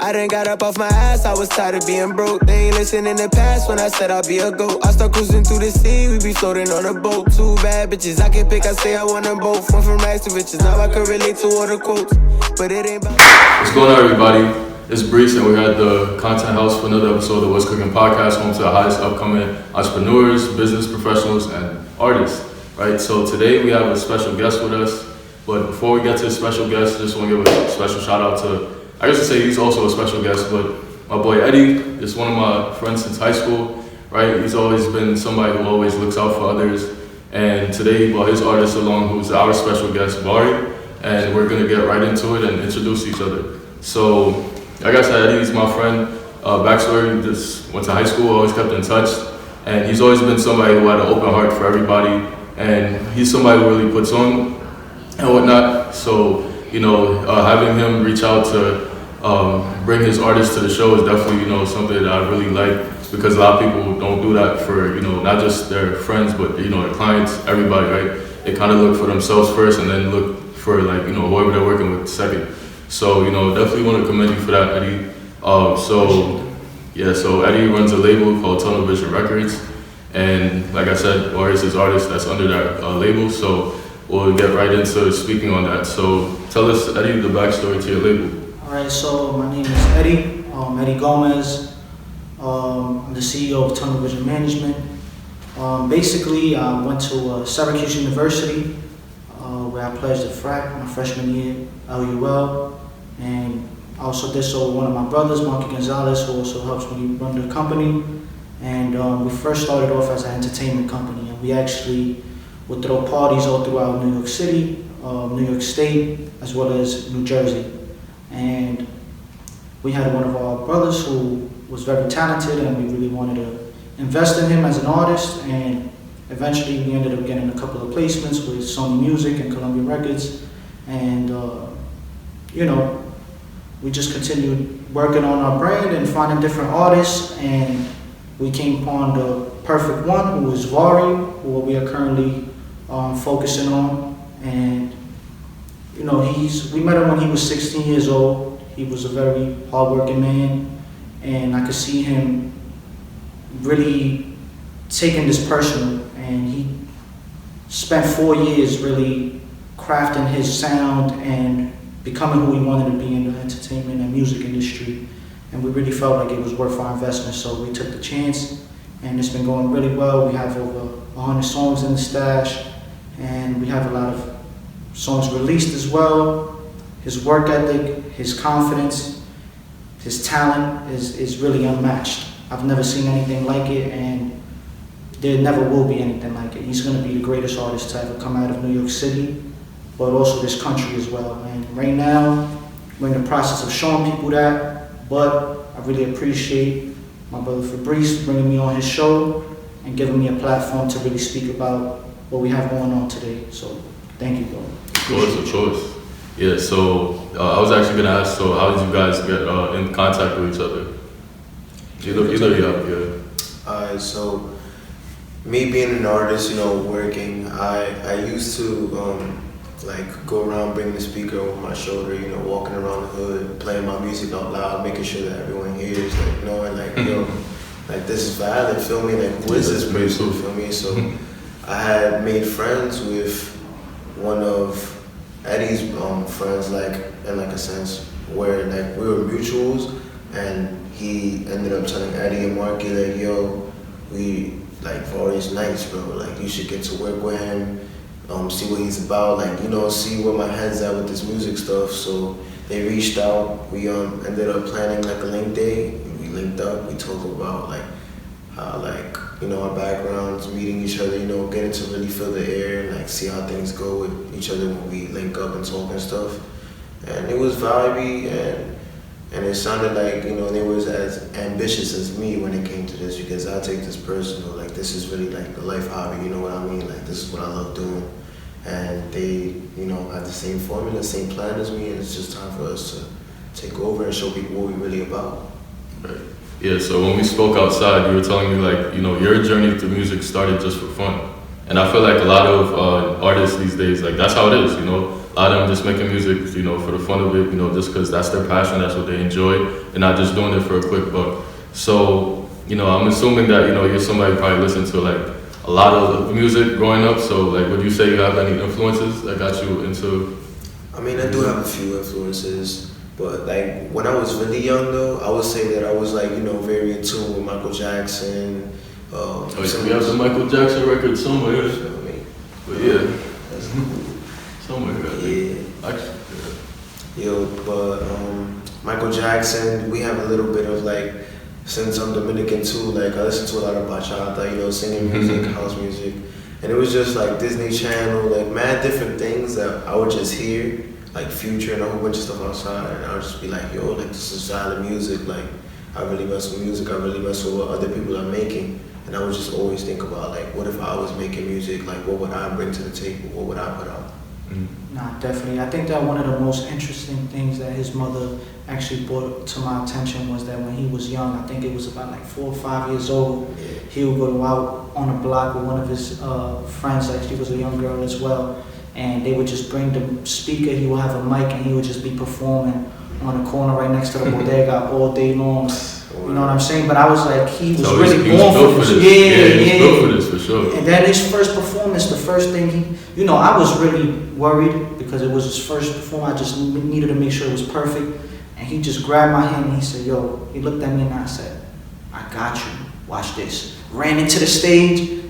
I done got up off my ass, I was tired of being broke. They ain't listening in the past when I said I'll be a goat. I start cruising through the sea, we be floating on a boat. Two bad bitches, I can pick, I say I want them both. Went from rags to riches, now I can relate to all the quotes. But it ain't about... What's going on, everybody? It's Breece, and we're at the Content House for another episode of What's Cookin podcast, home to the highest upcoming entrepreneurs, business professionals, and artists, right? So today we have a special guest with us, but before we get to the special guest, I just want to give a special shout out to, I guess to say he's also a special guest, but my boy Eddy is one of my friends since high school, right? He's always been somebody who always looks out for others, and today he brought his artist along, who's our special guest, Varie, and we're gonna get right into it and introduce each other. So, like I said, Eddy's my friend. Backstory, just went to high school, always kept in touch, and he's always been somebody who had an open heart for everybody, and he's somebody who really puts on and whatnot. So, you know, having him reach out to bring his artist to the show is definitely, you know, something that I really like, because a lot of people don't do that for, you know, not just their friends, but, you know, their clients, everybody, right? They kind of look for themselves first and then look for, like, you know, whoever they're working with second. So, you know, definitely want to commend you for that, Eddy. So Eddy runs a label called Tunnelvisioneddy, and like I said, Varie is his artist that's under that label. So we'll get right into speaking on that. So tell us, Eddy, the backstory to your label. All right, so my name is Eddy, Eddy Gomez. I'm the CEO of Tunnel Vision Management. Basically, I went to Syracuse University, where I pledged a frac my freshman year, LUL, and I also did so with one of my brothers, Marky Gonzalez, who also helps me run the company. And we first started off as an entertainment company, and we actually would throw parties all throughout New York City, New York State, as well as New Jersey. And we had one of our brothers who was very talented, and we really wanted to invest in him as an artist, and eventually we ended up getting a couple of placements with Sony Music and Columbia Records, and you know, we just continued working on our brand and finding different artists, and we came upon the perfect one, who is Varie, who we are currently focusing on. And you know, we met him when he was 16 years old. He was a very hardworking man, and I could see him really taking this personal, and he spent 4 years really crafting his sound and becoming who he wanted to be in the entertainment and music industry. And we really felt like it was worth our investment, so we took the chance, and it's been going really well. We have over 100 songs in the stash, and we have a lot of songs released as well. His work ethic, his confidence, his talent is really unmatched. I've never seen anything like it, and there never will be anything like it. He's going to be the greatest artist to ever come out of New York City, but also this country as well. And right now, we're in the process of showing people that, but I really appreciate my brother Breece bringing me on his show and giving me a platform to really speak about what we have going on today. So thank you, bro. Of course. Yeah, so I was actually going to ask, so how did you guys get in contact with each other? Either you have, so me being an artist, you know, working, I used to like go around bringing the speaker over my shoulder, you know, walking around the hood, playing my music out loud, making sure that everyone hears, like knowing like, yo, like this is valid, feel me, like who is this person, feel me? So I had made friends with one of Eddy's friends, like in like a sense where like we were mutuals, and he ended up telling Eddy and Marky like, yo, like Varie's nice, bro, like you should get to work with him, see what he's about, like, you know, see where my head's at with this music stuff. So they reached out, we ended up planning like a link day, we linked up, we talked about like how, like, you know, our backgrounds, meeting each other, you know, getting to really feel the air and like see how things go with each other when we link up and talk and stuff. And it was vibey, and it sounded like, you know, they was as ambitious as me when it came to this, because I take this personal, like this is really like the life hobby, you know what I mean? Like this is what I love doing. And they, you know, have the same formula, same plan as me, and it's just time for us to take over and show people what we're really about. Right. Yeah, so when we spoke outside, you were telling me like, you know, your journey to music started just for fun. And I feel like a lot of artists these days, like that's how it is, you know? a lot of them just making music, you know, for the fun of it, you know, just because that's their passion, that's what they enjoy, and not just doing it for a quick buck. So, you know, I'm assuming that, you know, you're somebody who probably listened to like a lot of music growing up. So, like, would you say you have any influences that got you into? I mean, I do have a few influences, but like when I was really young though, I would say that I was like, you know, very in tune with Michael Jackson. Oh, we have the Michael Jackson record somewhere. But yeah, that's cool. Somewhere, I think. Yeah. Actually, yeah. Yo, but Michael Jackson, we have a little bit of like, since I'm Dominican too, like I listen to a lot of bachata, you know, singing music, house music. And it was just like Disney Channel, like mad different things that I would just hear, like Future and a whole bunch of stuff outside. And I would just be like, yo, like this is solid music. Like I really mess with music. I really mess with what other people are making. And I would just always think about like, what if I was making music? Like what would I bring to the table? What would I put out? Nah, definitely. I think that one of the most interesting things that his mother actually brought to my attention was that when he was young, I think it was about like 4 or 5 years old, he would go out on a block with one of his friends, like she was a young girl as well, and they would just bring the speaker, he would have a mic, and he would just be performing on the corner right next to the bodega all day long. You know what I'm saying? But I was like, he was really born for this. Yeah, he was built for this, for sure. And then his first performance, the first thing he, I was really worried because it was his first performance. I just needed to make sure it was perfect. And he just grabbed my hand and he said, yo, he looked at me and I said, I got you, watch this. Ran into the stage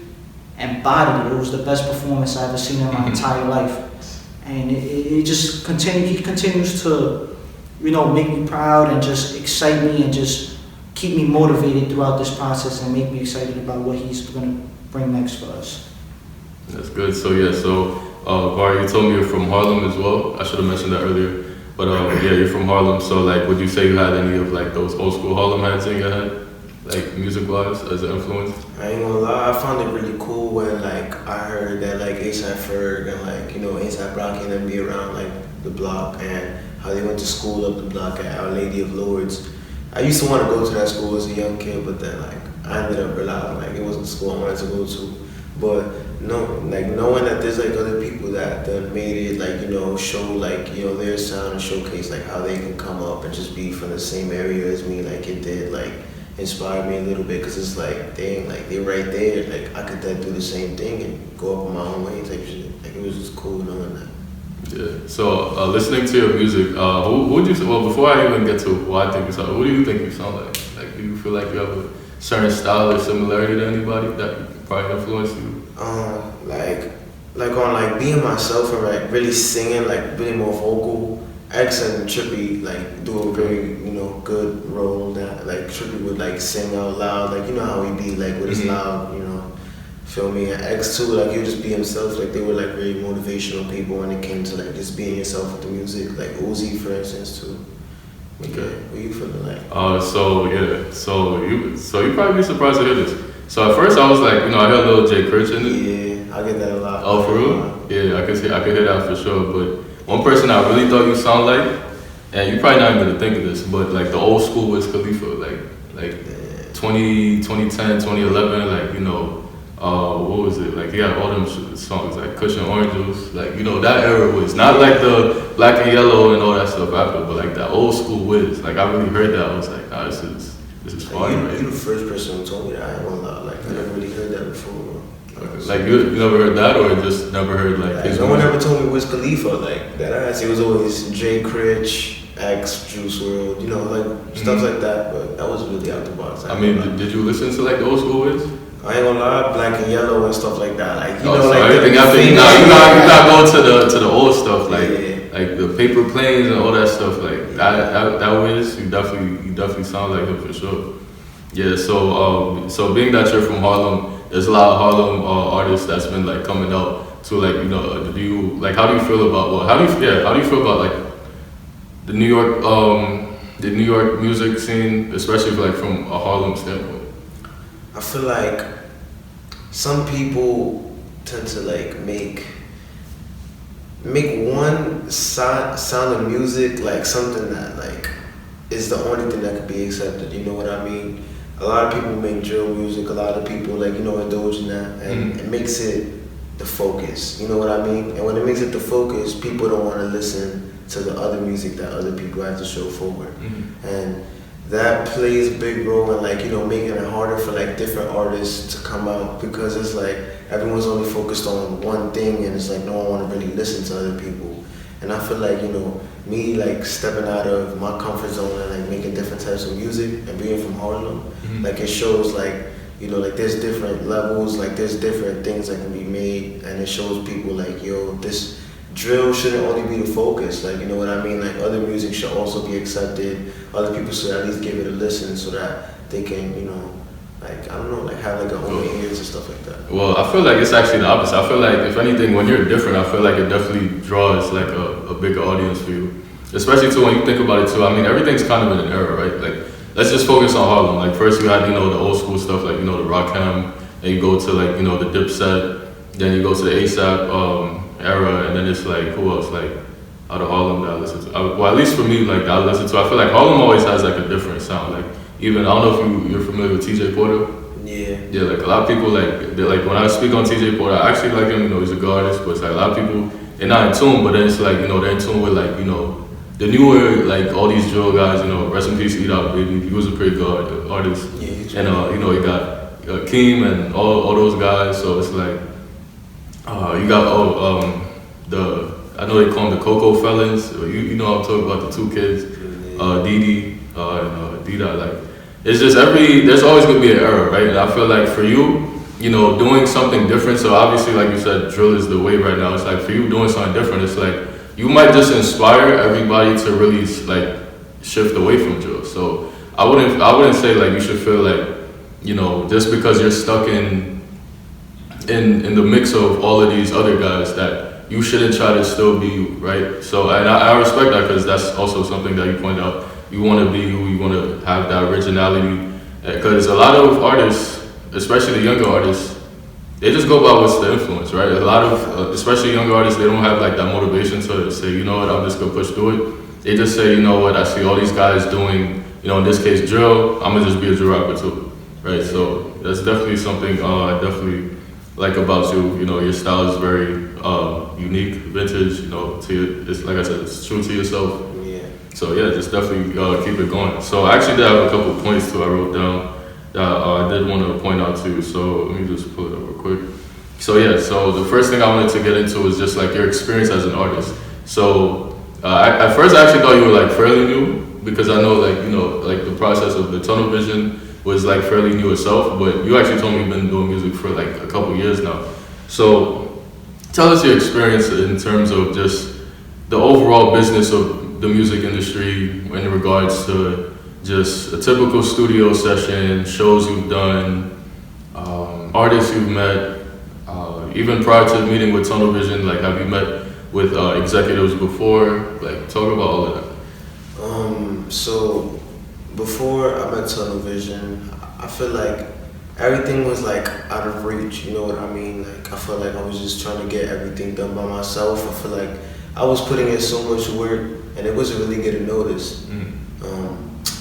and bodied it. It was the best performance I ever seen in my entire life. And it just continued, he continues to, make me proud and just excite me and just keep me motivated throughout this process and make me excited about what he's going to bring next for us. That's good. So Varie, you told me you're from Harlem as well. I should have mentioned that earlier. But yeah, you're from Harlem. So like, would you say you had any of like those old school Harlem hats in your head, like music wise, as an influence? I ain't gonna lie, I found it really cool when like I heard that like A$AP Ferg and like A$AP Rocky and them be around like the block and how they went to school up the block at Our Lady of Lourdes. I used to want to go to that school as a young kid, but then like I ended up realizing like it wasn't the school I wanted to go to. But knowing that there's like other people that made it like show like their sound and showcase like how they can come up and just be from the same area as me, like it did like inspire me a little bit, because it's like dang, like they're right there, like I could then do the same thing and go up on my own way type shit. Like it was just cool knowing that. Yeah. So listening to your music, who would you? Well, before I even get to who I think you sound, who do you think you sound like? Like, do you feel like you have a certain style or similarity to anybody that probably influenced you? Like on like being myself and like really singing, like really more vocal. X and Trippy like do a very good role. That like Trippy would like sing out loud, like how he be like with his loud, feel me? And X too, like he would just be himself. Like they were like very motivational people when it came to like just being yourself with the music. Like Uzi, for instance, too. Okay, what you feeling like? So you probably be surprised to hear this. So at first I was like, I heard a little J Critch in it. Yeah, I get that a lot. Oh, for real? Yeah, I could hear that for sure. But one person I really thought you sound like, and you probably not even gonna think of this, but like the old school Wiz Khalifa, like 2010, 2011, like what was it? Like he had all them songs like Kush and Orange Juice, like that era was not like the Black and Yellow and all that stuff after, but like that old school Wiz. Like I really heard that, I was like, this is fun. You're the first person who told me that. I ain't gonna lie, like I never really heard that before. Like you never heard that, or just never heard like his no one music? ever told me Wiz Khalifa like that. It was always J Critch, X, Juice WRLD, like stuff like that. But that was really out the box. I mean, did you listen to like the old school Wiz? I ain't gonna lie, Black and Yellow and stuff like that. Like everything after you're not going to the old stuff like the Paper Planes and all that stuff. Like that Wiz, you definitely sound like him for sure. Yeah. So being that you're from Harlem, there's a lot of Harlem artists that's been like coming out to like do you like how do you feel about how do you feel about like the New York music scene, especially like from a Harlem standpoint? I feel like some people tend to like make one sound of music like something that like is the only thing that could be accepted. You know what I mean? A lot of people make drill music. A lot of people like indulge in that, and it makes it the focus. You know what I mean? And when it makes it the focus, people don't want to listen to the other music that other people have to show forward. And that plays a big role in like, you know, making it harder for like different artists to come out, because it's like everyone's only focused on one thing, and it's like no one want to really listen to other people. And I feel like, you know, me like stepping out of my comfort zone and like making different types of music and being from Harlem, like it shows like, you know, like there's different levels, like there's different things that can be made, and it shows people like, yo, this drill shouldn't only be the focus, like, you know what I mean? Like other music should also be accepted. Other people should at least give it a listen so that they can, you know, like, I don't know, like have like a open ears and stuff like that. Well, I feel like it's actually the opposite. I feel like if anything, when you're different, I feel like it definitely draws like a bigger audience for you. Especially too when you think about it too. I mean, everything's kind of in an era, right? Like, let's just focus on Harlem. Like first you had, you know, the old school stuff, like, you know, the Rakim, and you go to like, you know, the Dipset, then you go to the ASAP era, and then it's like, who else like out of Harlem that I listen to? Well, at least for me, like that I listen to, I feel like Harlem always has like a different sound. Like even, I don't know if you're familiar with TJ Porter. Yeah, like a lot of people like when I speak on TJ Porter, I actually like him, you know, he's a good artist, but it's like a lot of people, they're not in tune, but then it's like, you know, they're in tune with like, you know, the newer, like all these drill guys, you know, rest in peace, E-Dot Baby, he was a pretty good artist. And you know, you got Keem and all those guys, so it's like, you got I know they call them the Coco Felons. You know I'm talking about the two kids, Didi and D-Dot. Like it's just there's always gonna be an era, right? And I feel like for you, you know, doing something different. So obviously, like you said, drill is the wave right now. It's like for you doing something different. It's like you might just inspire everybody to really like shift away from drill. So I wouldn't say like you should feel like, you know, just because you're stuck in the mix of all of these other guys that you shouldn't try to still be you, right? So and I respect that, because that's also something that you point out. You want to be who you want to have, that originality, because a lot of artists, especially the younger artists, they just go by what's the influence, right? A lot of especially younger artists, they don't have like that motivation to say, you know what, I'm just gonna push through it. They just say, you know what, I see all these guys doing, you know, in this case drill, I'm gonna just be a drill rapper too, right? So that's definitely something I definitely like about you. You know, your style is very unique, vintage, you know, it's like I said, it's true to yourself. Yeah. So yeah, just definitely keep it going. So I actually did have a couple of points too I wrote down that I did want to point out to you. So let me just pull it up real quick. So yeah, so the first thing I wanted to get into is just like your experience as an artist. So at first I actually thought you were like fairly new, because I know like, you know, like the process of the tunnel vision was like fairly new itself, but you actually told me you've been doing music for like a couple years now. So tell us your experience in terms of just the overall business of the music industry in regards to just a typical studio session, shows you've done, artists you've met, even prior to meeting with Tunnel Vision, like have you met with executives before? Like talk about all of that. So before I met Tunnel Vision, I feel like everything was like out of reach, you know what I mean? Like I felt like I was just trying to get everything done by myself. I feel like I was putting in so much work and it wasn't really getting noticed.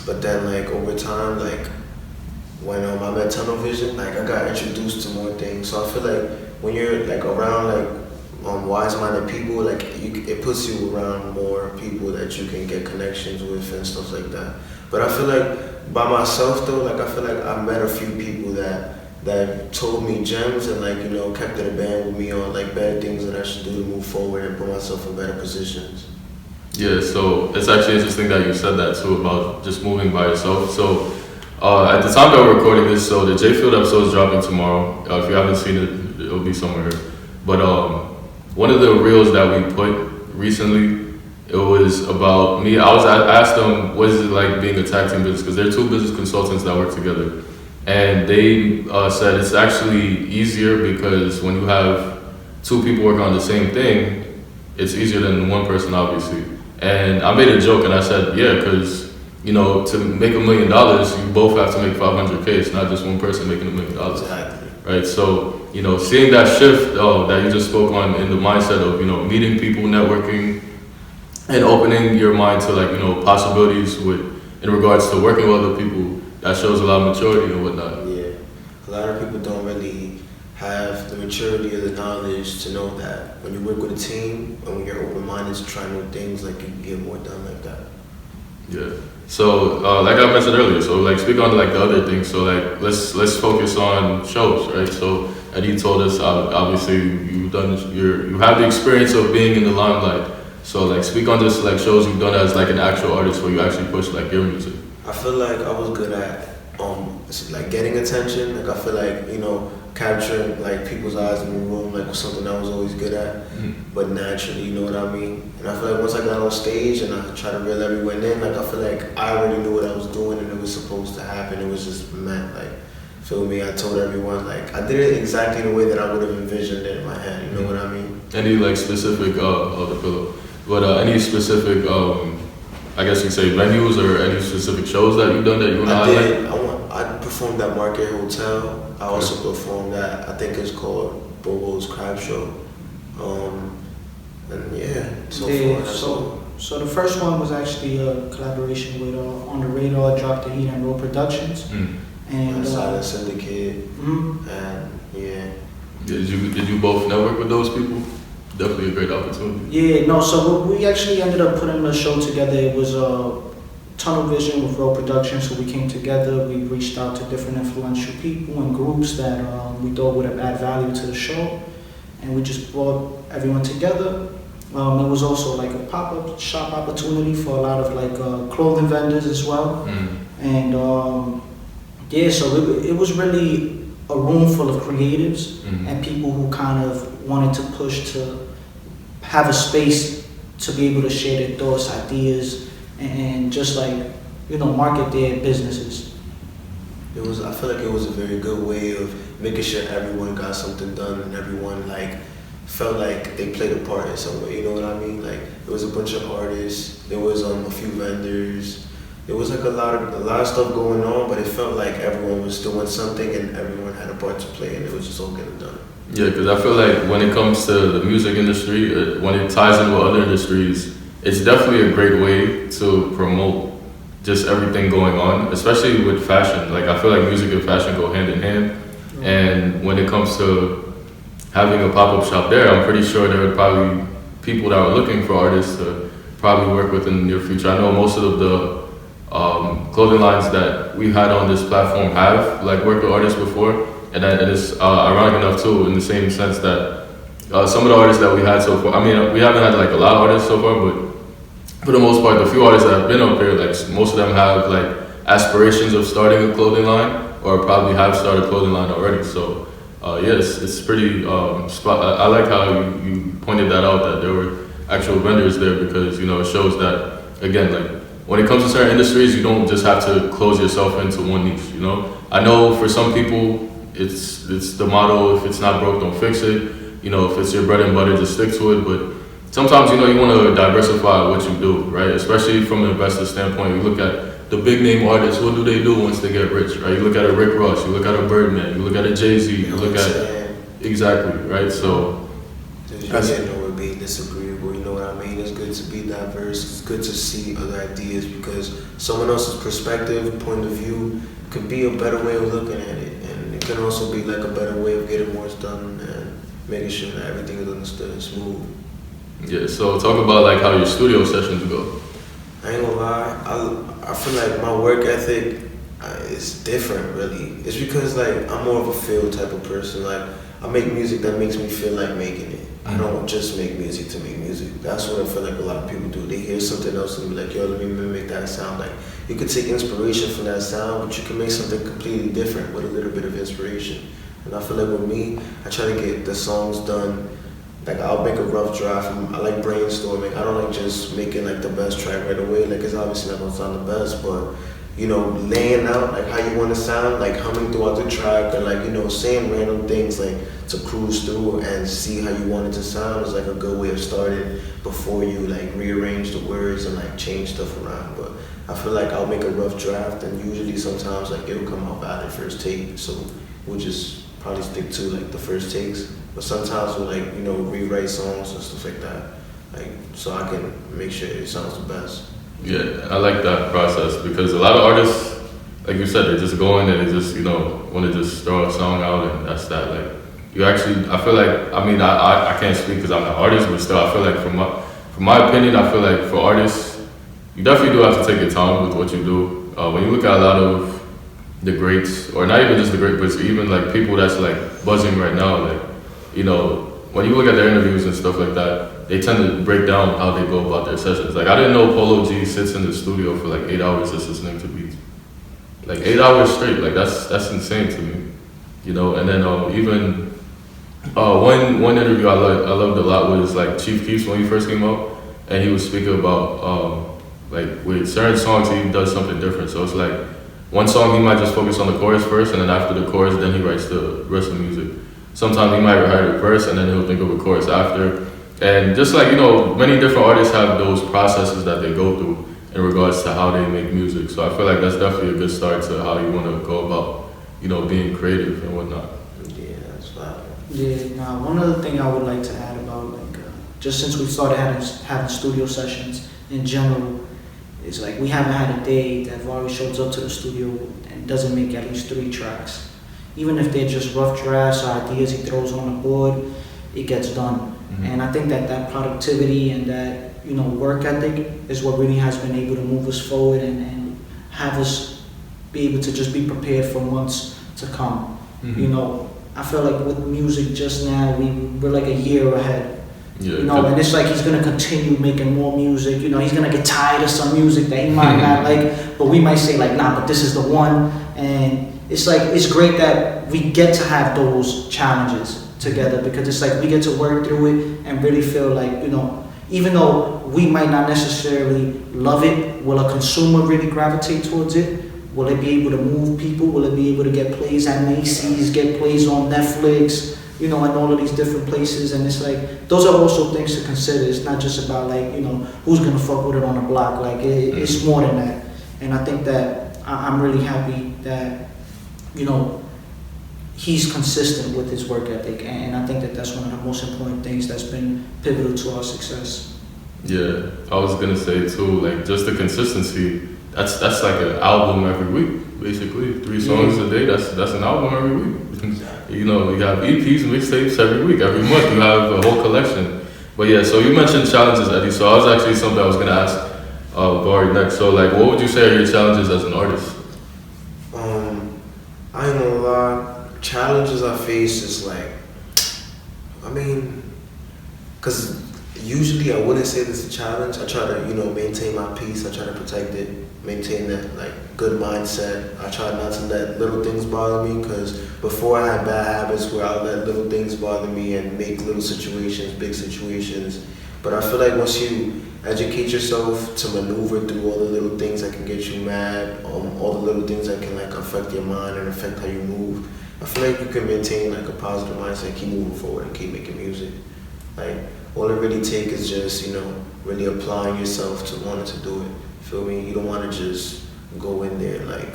But then like over time, like when I met Tunnel Vision, like I got introduced to more things. So I feel like when you're like around like wise-minded people, like it puts you around more people that you can get connections with and stuff like that. But I feel like by myself though, like I feel like I met a few people that told me gems and like, you know, kept it a band with me on like bad things that I should do to move forward and put myself in better positions. Yeah, so it's actually interesting that you said that too about just moving by yourself. So at the time that we're recording this, so the J Field episode is dropping tomorrow. If you haven't seen it, it'll be somewhere. But one of the reels that we put recently, it was about me. I asked them, what is it like being a tag team business? Because they're two business consultants that work together. And they said it's actually easier because when you have two people working on the same thing, it's easier than one person, obviously. And I made a joke and I said, yeah, because, you know, to make $1 million, you both have to make 500K. It's not just one person making $1 million. Exactly. Right? So, you know, seeing that shift that you just spoke on in the mindset of, you know, meeting people, networking, and opening your mind to, like, you know, possibilities in regards to working with other people, that shows a lot of maturity and whatnot. Yeah. A lot of people don't really have the maturity or the knowledge to know that when you work with a team and when you're open-minded to try new things, like you can get more done like that. Yeah. So, like I mentioned earlier, so like speak on like the other things. So like let's focus on shows, right? So Eddy told us obviously you have the experience of being in the limelight. So like speak on this like shows you've done as like an actual artist where you actually push like your music. I feel like I was good at like getting attention. Like I feel like, you know, capturing like people's eyes in the room like was something I was always good at. But naturally, you know what I mean? And I feel like once I got on stage and I tried to reel everyone in, like I feel like I already knew what I was doing and it was supposed to happen. It was just meant, like, feel me? I told everyone, like, I did it exactly the way that I would have envisioned it in my head, you know what I mean? Any like specific, the pillow, but any specific, I guess you could say venues or any specific shows that you've done that you want to highlight? I performed at Market Hotel. I also performed at, I think it's called Bobo's Crab Show. And yeah, so the first one was actually a collaboration with On the Radar, Drop the Heat and Roll Productions. And Silent Syndicate. And yeah. Did you both network with those people? Definitely a great opportunity. Yeah, no, so we actually ended up putting a show together. It was Tunnel Vision with Roll Productions, so we came together, we reached out to different influential people and groups that we thought would have add value to the show, and we just brought everyone together. It was also like a pop-up shop opportunity for a lot of like clothing vendors as well. And yeah, so it was really a room full of creatives and people who kind of wanted to push to have a space to be able to share their thoughts, ideas, and just like, you know, market their businesses. I feel like it was a very good way of making sure everyone got something done and everyone like felt like they played a part in some way, you know what I mean? Like there was a bunch of artists, there was a few vendors, there was like a lot of stuff going on, but it felt like everyone was doing something and everyone had a part to play and it was just all getting done. Yeah, because I feel like when it comes to the music industry, when it ties in with other industries, it's definitely a great way to promote just everything going on, especially with fashion. Like I feel like music and fashion go hand in hand. And when it comes to having a pop-up shop there, I'm pretty sure there are probably people that are looking for artists to probably work with in the near future. I know most of the clothing lines that we've had on this platform have like worked with artists before. And it's ironic enough too, in the same sense that some of the artists that we had so far, I mean, we haven't had like a lot of artists so far, but for the most part, the few artists that have been up here, like most of them have like aspirations of starting a clothing line or probably have started a clothing line already. So yes, it's pretty, I like how you pointed that out, that there were actual vendors there, because, you know, it shows that, again, like when it comes to certain industries, you don't just have to close yourself into one niche, you know? I know for some people, it's the motto, if it's not broke, don't fix it. You know, if it's your bread and butter, just stick to it. But sometimes, you know, you want to diversify what you do, right? Especially from an investor standpoint. You look at the big name artists, what do they do once they get rich, right? You look at a Rick Ross, you look at a Birdman, you look at a Jay-Z, you look at, exactly, right? So, there's nowhere being disagreeable, you know what I mean? It's good to be diverse, it's good to see other ideas, because someone else's perspective, point of view, could be a better way of looking at it. And it can also be like a better way of getting more done and making sure that everything is understood and smooth. Yeah, so talk about like how your studio sessions go. I ain't gonna lie, I feel like my work ethic is different, really. It's because like I'm more of a feel type of person. Like I make music that makes me feel like making it. I don't just make music to make music. That's what I feel like a lot of people do. They hear something else and be like, yo, let me mimic that sound. Like you could take inspiration from that sound, but you can make something completely different with a little bit of inspiration. And I feel like with me, I try to get the songs done. Like I'll make a rough draft. I like brainstorming. I don't like just making like the best track right away. Like it's obviously not gonna sound the best, but you know, laying out like how you want to sound, like humming throughout the track, or like, you know, saying random things like to cruise through and see how you want it to sound is like a good way of starting before you like rearrange the words and like change stuff around. But I feel like I'll make a rough draft, and usually sometimes like it'll come out bad at first take, so we'll just probably stick to like the first takes. But sometimes we'll like, you know, rewrite songs and stuff like that, like so I can make sure it sounds the best. Yeah, I like that process, because a lot of artists, like you said, they just go in and they just, you know, want to just throw a song out and that's that. Like you actually, I feel like, I mean, I can't speak because I'm an artist, but still, I feel like from my opinion, I feel like for artists, you definitely do have to take your time with what you do. When you look at a lot of the greats, or not even just the greats, but even like people that's like buzzing right now, like, you know, when you look at their interviews and stuff like that, they tend to break down how they go about their sessions. Like, I didn't know Polo G sits in the studio for like 8 hours just listening to beats. Like 8 hours straight, like that's insane to me, you know. And then even one interview I loved a lot was like Chief Keef's when he first came out, and he was speaking about like with certain songs he does something different. So it's like one song he might just focus on the chorus first, and then after the chorus, then he writes the rest of the music. Sometimes he might write a verse, and then he'll think of a chorus after. And just like, you know, many different artists have those processes that they go through in regards to how they make music. So I feel like that's definitely a good start to how you want to go about, you know, being creative and whatnot. Yeah, that's fine. Yeah, now one other thing I would like to add about, like, just since we started having studio sessions in general, is like we haven't had a day that Varie shows up to the studio and doesn't make at least 3 tracks. Even if they're just rough drafts or ideas he throws on the board, it gets done. Mm-hmm. And I think that productivity and that, you know, work ethic is what really has been able to move us forward and have us be able to just be prepared for months to come. Mm-hmm. You know, I feel like with music just now, we're like a year ahead. Yeah, you know, and it's like he's gonna continue making more music. You know, he's gonna get tired of some music that he might not like, but we might say like, nah, but this is the one. And it's like, it's great that we get to have those challenges together, because it's like we get to work through it and really feel like, you know, even though we might not necessarily love it, will a consumer really gravitate towards it? Will it be able to move people? Will it be able to get plays at Macy's, get plays on Netflix, you know, and all of these different places? And it's like, those are also things to consider. It's not just about like, you know, who's gonna fuck with it on the block. Like, it's more than that. And I think that I'm really happy that, you know, he's consistent with his work ethic. And I think that that's one of the most important things that's been pivotal to our success. Yeah, I was gonna say too, like just the consistency. That's like an album every week, basically. 3 songs a day. That's an album every week. You know, you have EPs, mixtapes every week, every month. You have a whole collection. But yeah, so you mentioned challenges, Eddy. So I was actually something I was gonna ask Varie next. So like, what would you say are your challenges as an artist? I ain't gonna lie. Challenges I face is like, I mean, cause usually I wouldn't say this is a challenge. I try to, you know, maintain my peace. I try to protect it, maintain that like good mindset. I try not to let little things bother me, because before I had bad habits where I let little things bother me and make little situations, big situations. But I feel like once you educate yourself to maneuver through all the little things that can get you mad, all the little things that can like affect your mind and affect how you move, I feel like you can maintain like a positive mindset, keep moving forward and keep making music. Like, all it really takes is just, you know, really applying yourself to wanting to do it. Feel me? You don't want to just go in there like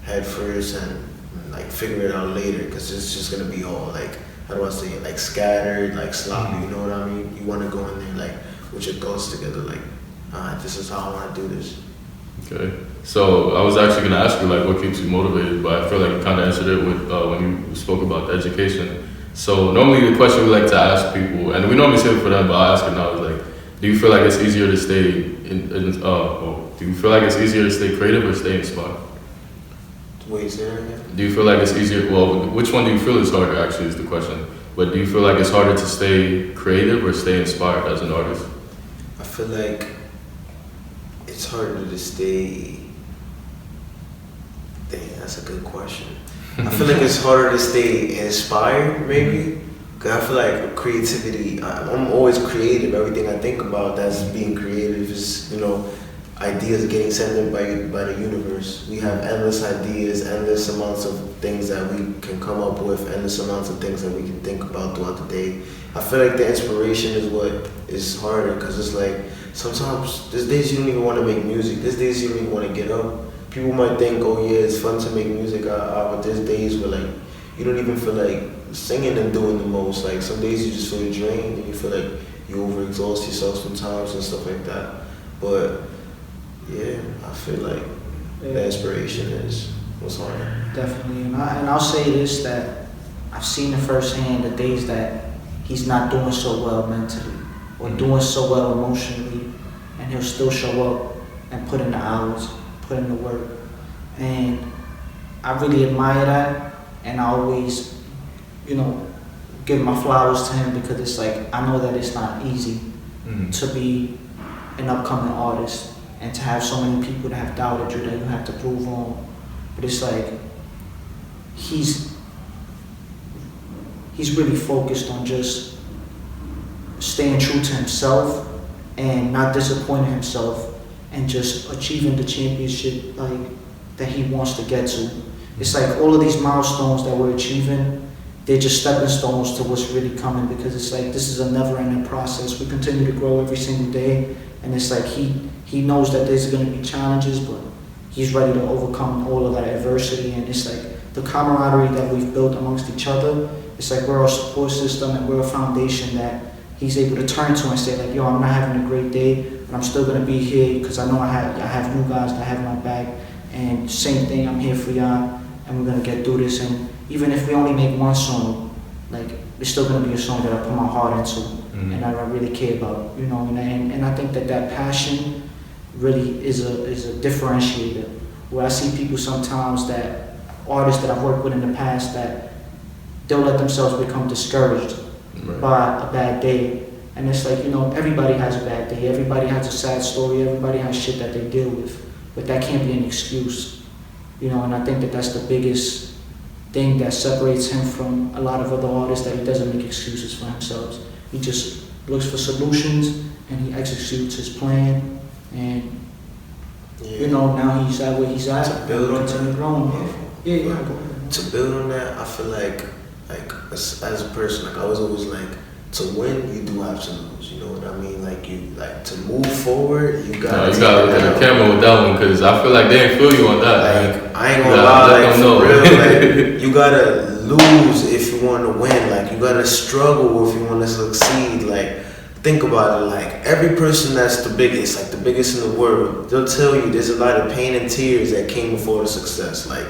head first and like figure it out later, because it's just gonna be all like, how do I say it, like scattered, like sloppy. You know what I mean? You want to go in there like with your thoughts together, like, this is how I want to do this. Okay. So I was actually gonna ask you like what keeps you motivated, but I feel like you kind of answered it with when you spoke about the education. So normally the question we like to ask people, and we normally say it for them, but I'll ask it now, is like, do you feel like it's easier to stay do you feel like it's easier to stay creative or stay inspired? Wait, say that again? Do you feel like it's easier, well, which one do you feel is harder actually is the question, but do you feel like it's harder to stay creative or stay inspired as an artist? I feel like it's harder to stay, dang, that's a good question. I feel like it's harder to stay inspired, maybe, because I feel like creativity, I'm always creative. Everything I think about that's being creative is, you know, ideas getting sent in by the universe. We have endless ideas, endless amounts of things that we can come up with, endless amounts of things that we can think about throughout the day. I feel like the inspiration is what is harder, because it's like, sometimes there's days you don't even want to make music. There's days you don't even want to get up. People might think, oh yeah, it's fun to make music, but there's days where like you don't even feel like singing and doing the most. Like some days you just feel drained and you feel like you overexhaust yourself sometimes and stuff like that. But yeah, I feel like the inspiration is what's harder. Definitely, and I'll say this, that I've seen it firsthand the days that he's not doing so well mentally or doing so well emotionally, and he'll still show up and put in the hours, put in the work. And I really admire that, and I always, give my flowers to him, because it's like, I know that it's not easy to be an upcoming artist and to have so many people that have doubted you that you have to prove on. But it's like, he's really focused on just staying true to himself and not disappointing himself and just achieving the championship like that he wants to get to. It's like all of these milestones that we're achieving, they're just stepping stones to what's really coming, because it's like this is a never-ending process. We continue to grow every single day, and it's like he knows that there's going to be challenges, but he's ready to overcome all of that adversity. And it's like the camaraderie that we've built amongst each other, it's like we're a support system and we're a foundation that he's able to turn to and say like, yo, I'm not having a great day, but I'm still going to be here because I know I have you guys that have my back, and same thing, I'm here for y'all, and we're going to get through this. And even if we only make one song, like, it's still going to be a song that I put my heart into and I really care about, and I think that passion really is a differentiator. Where I see people sometimes, that artists that I've worked with in the past, that they'll let themselves become discouraged by a bad day. And it's like, everybody has a bad day, everybody has a sad story, everybody has shit that they deal with, but that can't be an excuse, and I think that that's the biggest thing that separates him from a lot of other artists, that he doesn't make excuses for himself. He just looks for solutions and he executes his plan, and now he's at where he's at. To build on continue that, growing. To build on that, I feel like as a person, like I was always like, to win you do have to lose. You know what I mean? Like to move forward, you gotta look at the camera with that one, because I feel like they ain't feel you on that. Like I ain't gonna lie, like for real, like you gotta lose if you want to win. Like you gotta struggle if you want to succeed. Like think about it. Like every person that's the biggest, like the biggest in the world, they'll tell you there's a lot of pain and tears that came before the success. Like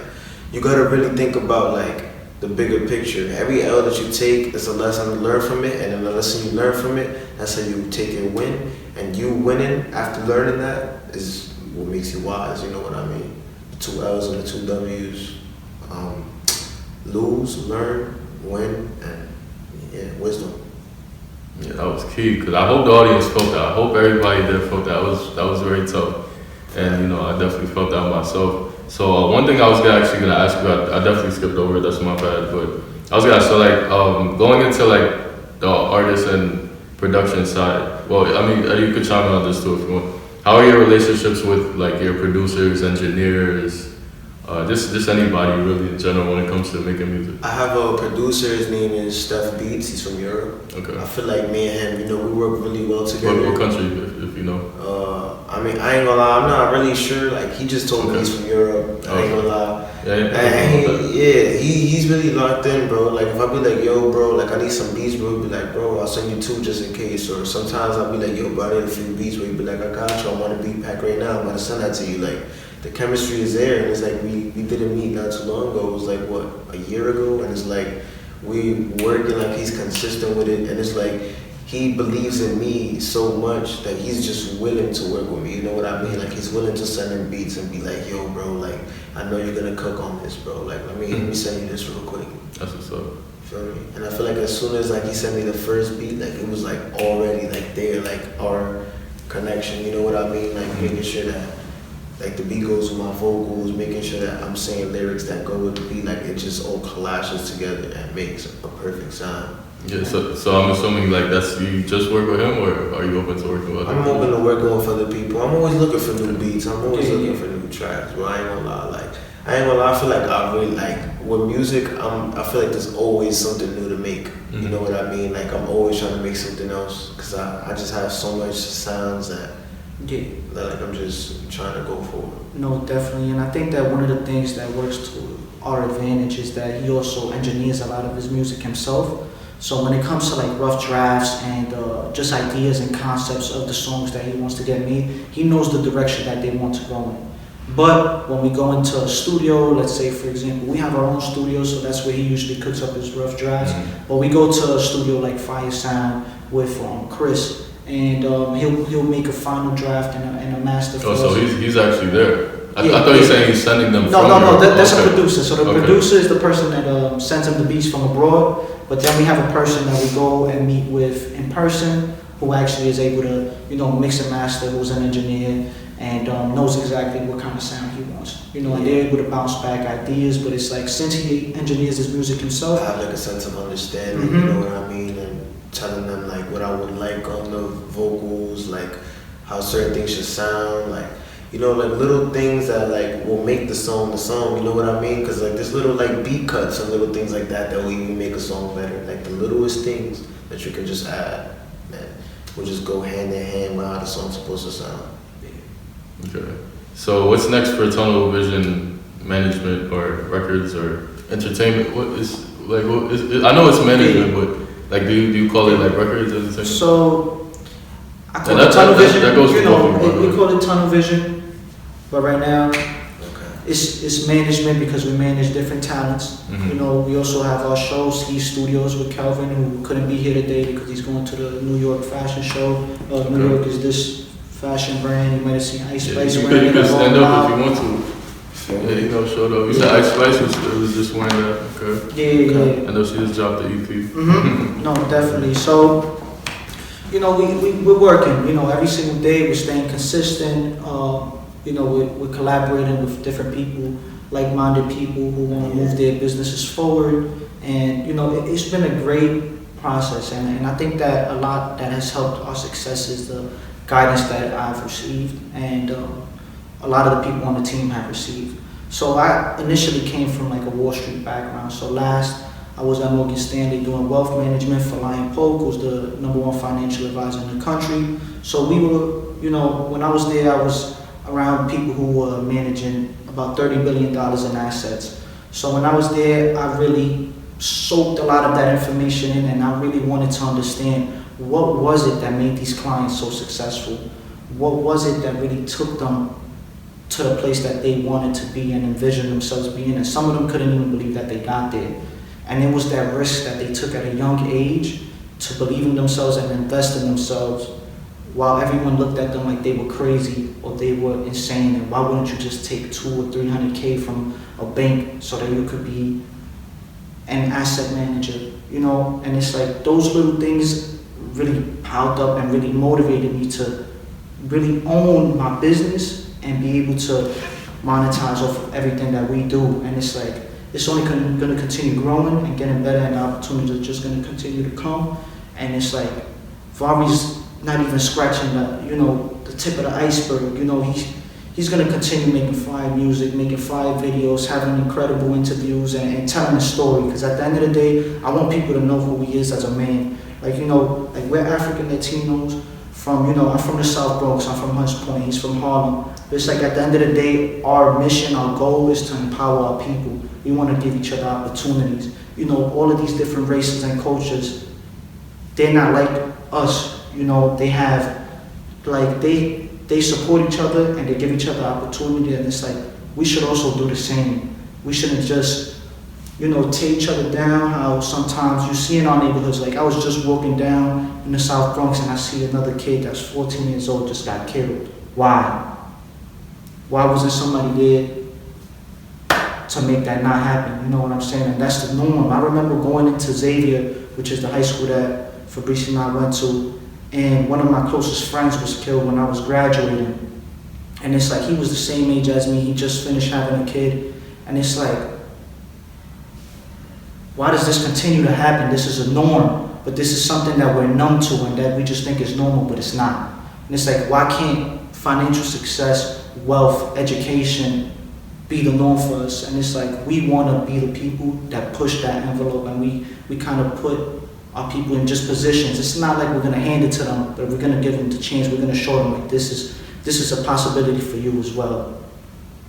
you gotta really think about like the bigger picture. Every L that you take is a lesson to learn from it, and then the lesson you learn from it, that's how you take and win. And you winning after learning that is what makes you wise. You know what I mean? The 2 L's and the 2 W's. Lose, learn, win, and wisdom. Yeah, that was key, because I hope the audience felt that. I hope everybody there felt that. That was very tough, and I definitely felt that myself. So one thing I was actually gonna ask you, I definitely skipped over it, that's my bad, but I was gonna ask, so like going into like the artist and production side, well, I mean, you could chime in on this too if you want. How are your relationships with like your producers, engineers, just anybody really in general when it comes to making music? I have a producer, his name is Steph Beats, he's from Europe. Okay. I feel like me and him, we work really well together. What country, if you know? I mean, I ain't gonna lie, I'm not really sure. Like, he just told me he's from Europe. I ain't gonna lie. He's really locked in, bro. Like, if I be like, yo, bro, like, I need some beats, bro, he'll be like, bro, I'll send you 2 just in case. Or sometimes I'll be like, yo, bro, I need a few beats, where he'll be like, I got you, I want a beat pack right now, I'm gonna send that to you. Like, the chemistry is there, and it's like, we didn't meet not too long ago. It was like, what, a year ago? And it's like, we working, like, he's consistent with it, and it's like, he believes in me so much that he's just willing to work with me. You know what I mean? Like, he's willing to send him beats and be like, yo, bro, like, I know you're gonna cook on this, bro. Like, let me send you this real quick. That's what's up. Feel me? And I feel like as soon as like he sent me the first beat, like it was like already like there, like our connection. You know what I mean? Like making sure that like the beat goes with my vocals, making sure that I'm saying lyrics that go with the beat. Like it just all clashes together and makes a perfect sound. Yeah, so I'm assuming like you just work with him, or are you open to working with other people? I'm open to working with other people. I'm always looking for new beats. I'm always looking for new tracks. But I ain't gonna lie, I feel like I really like with music. I feel like there's always something new to make. You know what I mean? Like I'm always trying to make something else, because I just have so much sounds that like I'm just trying to go forward. No, definitely, and I think that one of the things that works to our advantage is that he also engineers a lot of his music himself. So when it comes to like rough drafts and just ideas and concepts of the songs that he wants to get made, he knows the direction that they want to go in. But when we go into a studio, let's say for example, we have our own studio, so that's where he usually cooks up his rough drafts. But we go to a studio like Fire Sound with Chris, and he'll make a final draft and a master. Oh, so he's actually there. I thought you were saying he's sending them. No. That's a producer. So the producer is the person that sends him the beats from abroad. But then we have a person that we go and meet with in person, who actually is able to, mix and master, who's an engineer and knows exactly what kind of sound he wants. And they're able to bounce back ideas. But it's like, since he engineers his music himself, I have like a sense of understanding. You know what I mean, and telling them like what I would like on the vocals, like how certain things should sound, like. Like little things that like will make the song, you know what I mean? Cause like there's little like beat cuts and little things like that will even make a song better. Like the littlest things that you can just add, man, will just go hand in hand with how the song's supposed to sound. Okay. So what's next for Tunnel Vision Management or Records or Entertainment? I know it's management, but like do you call it like Records or Entertainment? So I call it Tunnel Vision. That goes we call it Tunnel Vision. But right now, it's management because we manage different talents. We also have our show, Ski Studios, with Calvin, who couldn't be here today because he's going to the New York fashion show. New York is this fashion brand. You might have seen Ice Spice. You could stand up if you want to. Yeah, showed up. You said Ice Spice was just wearing that. Okay. Yeah. I know she just dropped the EP. No, definitely. So, we're working. Every single day we're staying consistent. We're collaborating with different people, like-minded people who want to move their businesses forward. And, it's been a great process. And I think that a lot that has helped our success is the guidance that I've received and a lot of the people on the team have received. So I initially came from like a Wall Street background. So last I was at Morgan Stanley doing wealth management for Lion Polk, who's the #1 financial advisor in the country. So we were, when I was there, I was around people who were managing about $30 billion in assets. So when I was there, I really soaked a lot of that information in, and I really wanted to understand what was it that made these clients so successful? What was it that really took them to the place that they wanted to be and envisioned themselves being? And some of them couldn't even believe that they got there. And it was that risk that they took at a young age to believe in themselves and invest in themselves, while everyone looked at them like they were crazy or they were insane. And why wouldn't you just take 200 or 300K from a bank so that you could be an asset manager, And it's like those little things really piled up and really motivated me to really own my business and be able to monetize off of everything that we do. And it's like, it's only going to continue growing and getting better, and the opportunities are just going to continue to come. And it's like, Varie's not even scratching the tip of the iceberg. He's going to continue making fire music, making fire videos, having incredible interviews, and telling a story. Because at the end of the day, I want people to know who he is as a man. Like we're African Latinos from, I'm from the South Bronx, I'm from Hunts Point, he's from Harlem. But it's like at the end of the day, our mission, our goal is to empower our people. We want to give each other opportunities. All of these different races and cultures, they're not like us. They have, like, they support each other and they give each other opportunity, and it's like, we should also do the same. We shouldn't just, tear each other down, how sometimes you see in our neighborhoods. Like, I was just walking down in the South Bronx and I see another kid that's 14 years old just got killed. Why? Why wasn't somebody there to make that not happen? You know what I'm saying? And that's the norm. I remember going into Xavier, which is the high school that Breece and I went to, and one of my closest friends was killed when I was graduating. And it's like, he was the same age as me, he just finished having a kid. And it's like, why does this continue to happen? This is a norm, but this is something that we're numb to and that we just think is normal, but it's not. And it's like, why can't financial success, wealth, education be the norm for us? And it's like, we want to be the people that push that envelope, and we kind of put our people in just positions. It's not like we're going to hand it to them, but we're going to give them the chance. We're going to show them like, this is a possibility for you as well.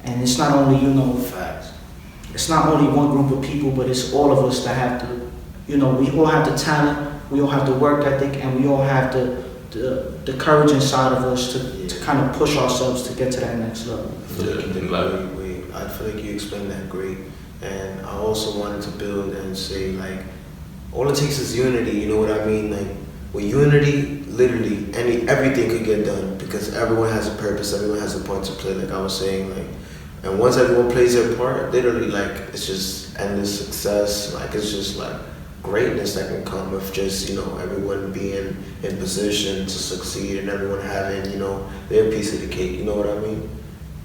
And it's not only, facts. It's not only one group of people, but it's all of us that have to, we all have the talent, we all have the work ethic, and we all have the courage inside of us to kind of push ourselves to get to that next level. feel like you did a great way. I feel like you explained that great. And I also wanted to build and say, like, all it takes is unity, you know what I mean? Like, with unity, literally, everything could get done because everyone has a purpose, everyone has a part to play, like I was saying, like, and once everyone plays their part, literally, like, it's just endless success, like, it's just, like, greatness that can come with just, you know, everyone being in position to succeed and everyone having, you know, their piece of the cake, you know what I mean?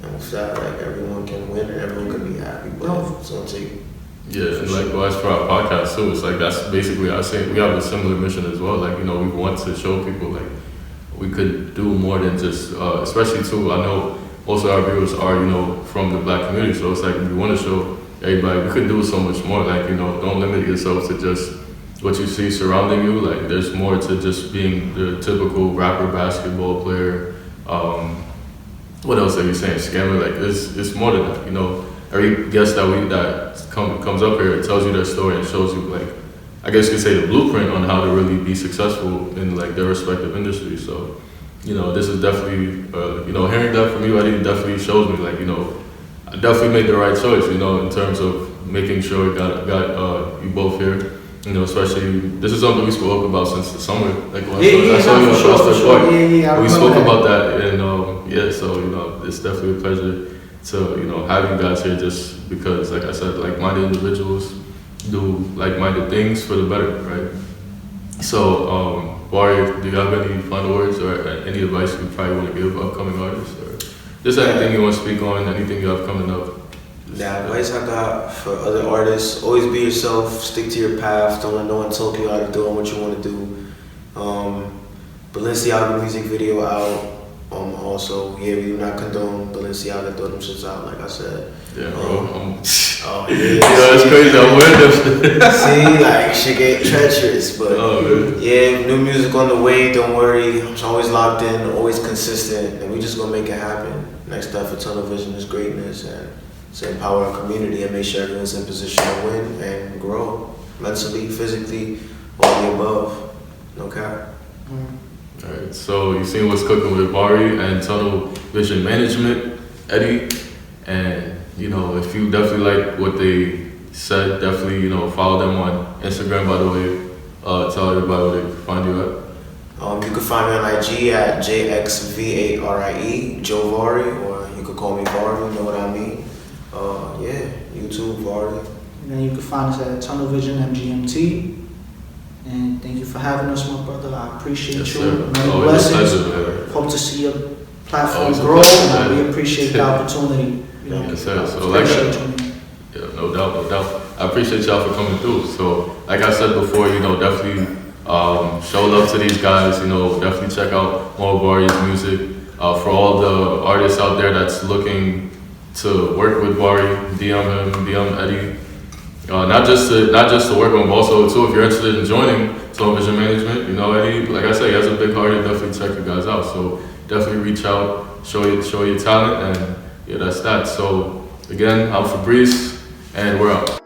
And with that, like, everyone can win and everyone can be happy, but it's gonna take. Yeah, and likewise for our podcast too, it's like that's basically I say we have a similar mission as well. Like, you know, we want to show people like we could do more than just, especially too, I know most of our viewers are, you know, from the black community, so it's like we want to show everybody we could do so much more. Like, you know, don't limit yourself to just what you see surrounding you. Like, there's more to just being the typical rapper, basketball player. What else are you saying? Scammer? Like, it's more than that. You know, every guest that comes up here, it tells you their story and shows you, like, I guess you could say the blueprint on how to really be successful in like their respective industries. So, you know, this is definitely, you know, hearing that from you, Eddy, definitely shows me, like, you know, I definitely made the right choice, you know, in terms of making sure we got you both here. You know, especially, this is something we spoke about since the summer. Like, when I saw you across the court. We spoke about that, and yeah, so, you know, it's definitely a pleasure to, you know, have you guys here just because, like I said, like-minded individuals do like-minded things for the better, right? So, Varie, do you have any final words or any advice you probably want to give upcoming artists? Or just anything you want to speak on, anything you have coming up? The advice I got for other artists, always be yourself, stick to your path, don't let no one talk you out of doing what you want to do. Balenciaga music video out. Also, yeah, we do not condone Balenciaga, throw them shits out, like I said. Yeah, bro. Oh, yeah. You know, it's crazy, I'm wearing them. See, like, shit get treacherous, but yeah, new music on the way, don't worry. I'm always locked in, always consistent, and we just gonna make it happen. Next step for Tunnel Vision is greatness, and to empower our community and make sure everyone's in position to win and grow mentally, physically, all the above. No cap. Alright, so you've seen what's cooking with Varie and Tunnel Vision Management, Eddy, and, you know, if you definitely like what they said, definitely, you know, follow them on Instagram, by the way. Tell everybody where they can find you at. You can find me on IG at jxvarie, Joe Varie, or you could call me Varie, you know what I mean? Yeah, YouTube, Varie. And then you can find us at Tunnel Vision MGMT. And thank you for having us, my brother. I appreciate you. Sir. Many Always blessings. a pleasure, man. Hope to see your platform Always a grow, pleasure, and man. we appreciate the opportunity. You know, Yes, sir. So, like, appreciate you, man. yeah, no doubt. I appreciate y'all for coming through. So, like I said before, you know, definitely show love to these guys. You know, definitely check out more of Varie's music. For all the artists out there that's looking to work with Varie, DM him, DM Eddy. Not just to work on, but also too, if you're interested in joining Tunnel Vision Management, you know, Eddy, like I said, he has a big heart, and definitely check you guys out. So definitely reach out, show your talent, and yeah, that's that. So again, I'm Breece, and we're out.